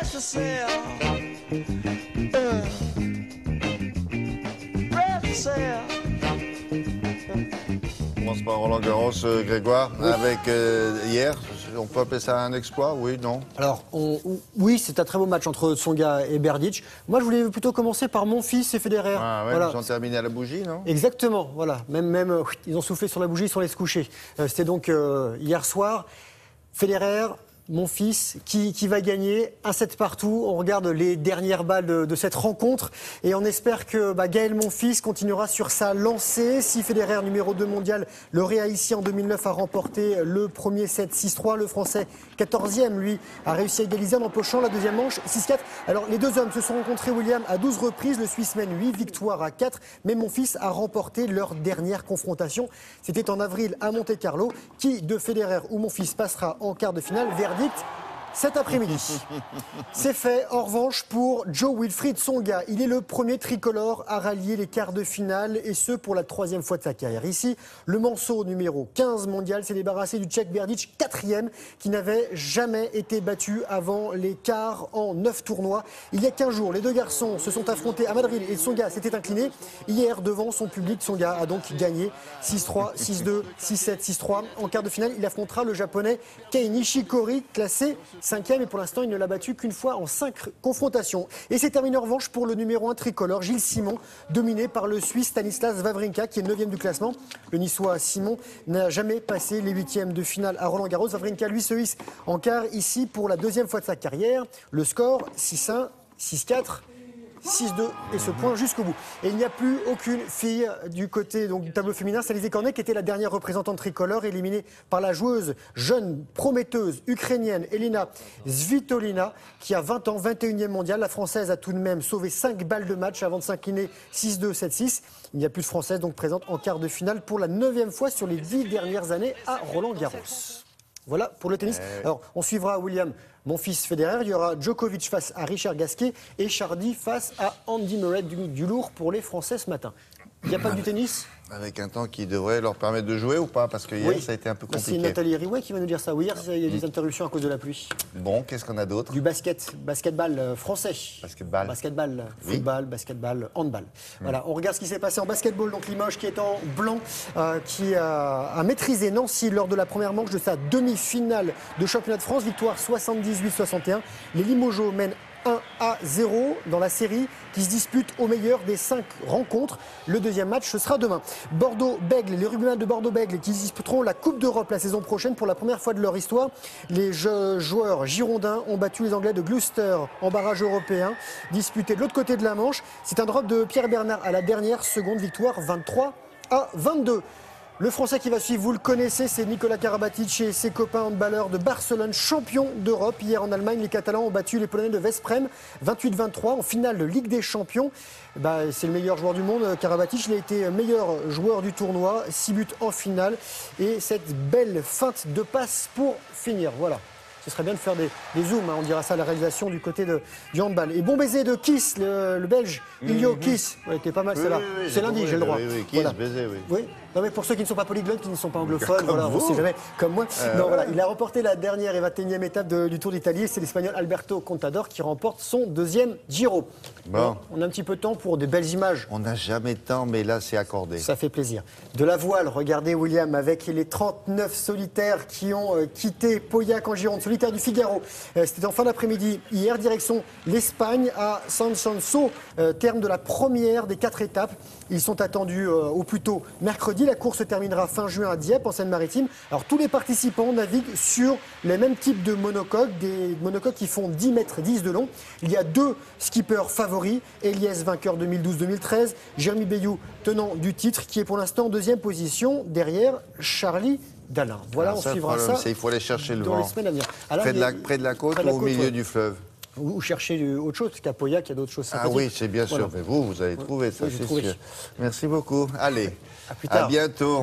rest to sell. Rest to sell. On commence par Roland Garros, Grégoire, oui. avec hier. On peut appeler ça un exploit, oui, non? Alors, oui, c'est un très beau match entre Tsonga et Berdych. Moi, je voulais plutôt commencer par Monfils et Federer. Ah ouais, voilà. ils ont terminé à la bougie, non? Exactement, voilà. Même ils ont soufflé sur la bougie sans les se coucher. C'était donc hier soir. Federer, Monfils, qui va gagner un set partout. On regarde les dernières balles de cette rencontre et on espère que Gaël Monfils continuera sur sa lancée. Si Federer, numéro 2 mondial, le Ré-Haïtien en 2009 a remporté le premier set 6-3, le Français 14e, lui, a réussi à égaliser en empochant la deuxième manche 6-4. Alors les deux hommes se sont rencontrés, William, à 12 reprises. Le Suisse mène 8 victoires à 4, mais Monfils a remporté leur dernière confrontation. C'était en avril à Monte-Carlo. Qui de Federer ou Monfils passera en quart de finale? Verdict cet après-midi. C'est fait, en revanche, pour Jo-Wilfried Tsonga. Il est le premier tricolore à rallier les quarts de finale, et ce, pour la 3e fois de sa carrière. Ici, le manceau numéro 15 mondial s'est débarrassé du Tchèque Berdych, 4e, qui n'avait jamais été battu avant les quarts en 9 tournois. Il y a 15 jours, les deux garçons se sont affrontés à Madrid et Tsonga s'était incliné. Hier, devant son public, Tsonga a donc gagné 6-3, 6-2, 6-7, 6-3. En quart de finale, il affrontera le japonais Kei Nishikori, classé 5e, et pour l'instant, il ne l'a battu qu'une fois en 5 confrontations. Et c'est terminé en revanche pour le numéro 1 tricolore, Gilles Simon, dominé par le Suisse Stanislas Wawrinka, qui est 9e du classement. Le Niçois Simon n'a jamais passé les 8e de finale à Roland Garros. Wawrinka, lui, se hisse en quart ici pour la 2e fois de sa carrière. Le score, 6-1, 6-4. 6-2 et ce point jusqu'au bout. Et il n'y a plus aucune fille du côté du tableau féminin. C'est Alizé Cornet qui était la dernière représentante tricolore, éliminée par la joueuse jeune, prometteuse ukrainienne Elina Svitolina, qui a 20 ans, 21e mondiale. La Française a tout de même sauvé 5 balles de match avant de s'incliner 6-2, 7-6. Il n'y a plus de Française donc présente en quart de finale pour la 9e fois sur les 10 dernières années à Roland Garros. Voilà pour le tennis. Alors, on suivra William Monfils Federer. Il y aura Djokovic face à Richard Gasquet et Chardy face à Andy Murray du lourd pour les Français ce matin. Il n'y a pas que du tennis? Avec un temps qui devrait leur permettre de jouer ou pas? Parce que hier, ça a été un peu compliqué. C'est Nathalie Riouet qui va nous dire ça. Oui, hier, il y a eu des interruptions à cause de la pluie. Bon, qu'est-ce qu'on a d'autre? Du basketball français. Basketball, football, basketball, handball. Voilà, on regarde ce qui s'est passé en basketball. Donc Limoges qui est en blanc, qui a maîtrisé Nancy lors de la première manche de sa demi-finale de championnat de France. Victoire 78-61. Les Limogeaux mènent 1-0 dans la série qui se dispute au meilleur des 5 rencontres. Le deuxième match, ce sera demain. Bordeaux-Bègles, les rugbyman de Bordeaux-Bègles qui disputeront la Coupe d'Europe la saison prochaine pour la première fois de leur histoire. Les joueurs girondins ont battu les Anglais de Gloucester en barrage européen, disputé de l'autre côté de la Manche. C'est un drop de Pierre Bernard à la dernière seconde, victoire 23-22. Le Français qui va suivre, vous le connaissez, c'est Nicolas Karabatic et ses copains handballeurs de Barcelone, champions d'Europe. Hier en Allemagne, les Catalans ont battu les Polonais de Veszprém 28-23 en finale de Ligue des Champions. C'est le meilleur joueur du monde, Karabatic. Il a été meilleur joueur du tournoi, 6 buts en finale. Et cette belle feinte de passe pour finir. Voilà. Ce serait bien de faire des zooms, on dira ça à la réalisation du côté du handball. Et bon baiser de Kiss, le Belge, Ilio Kiss. Ouais, t'es pas mal, c'est là. C'est lundi, j'ai le droit. Oui, Kiss, voilà. baiser, Oui. Non, mais pour ceux qui ne sont pas polyglottes, qui ne sont pas anglophones, Comme voilà, on vous. ne sait jamais, comme moi. Non, voilà, il a remporté la dernière et 21e étape du Tour d'Italie. C'est l'Espagnol Alberto Contador qui remporte son 2e Giro. Bon. On a un petit peu de temps pour des belles images. On n'a jamais de temps, mais là, c'est accordé. Ça fait plaisir. De la voile, regardez William, avec les 39 solitaires qui ont quitté Pauillac en Gironde, solitaire du Figaro. C'était en fin d'après-midi. Hier, direction l'Espagne, à San Sanso, terme de la première des 4 étapes. Ils sont attendus au plus tôt mercredi. La course se terminera fin juin à Dieppe, en Seine-Maritime. Alors, tous les participants naviguent sur les mêmes types de monocoques, des monocoques qui font 10 mètres 10 de long. Il y a 2 skippers favoris. Eliès, vainqueur 2012-2013. Jérémy Bayou, tenant du titre, qui est pour l'instant en 2e position, derrière Charlie Dalin. Voilà, on suivra ça. Il faut aller chercher le dans vent. les semaines à venir. Alors, Près de la côte ou au milieu du fleuve? Ou chercher autre chose, parce qu'à Pauillac, il y a d'autres choses sympathiques. Ah oui, c'est bien sûr. Voilà. Mais vous allez trouver ça, Oui, j'ai c'est trouvé. sûr. Merci beaucoup. Allez, À plus tard. à bientôt.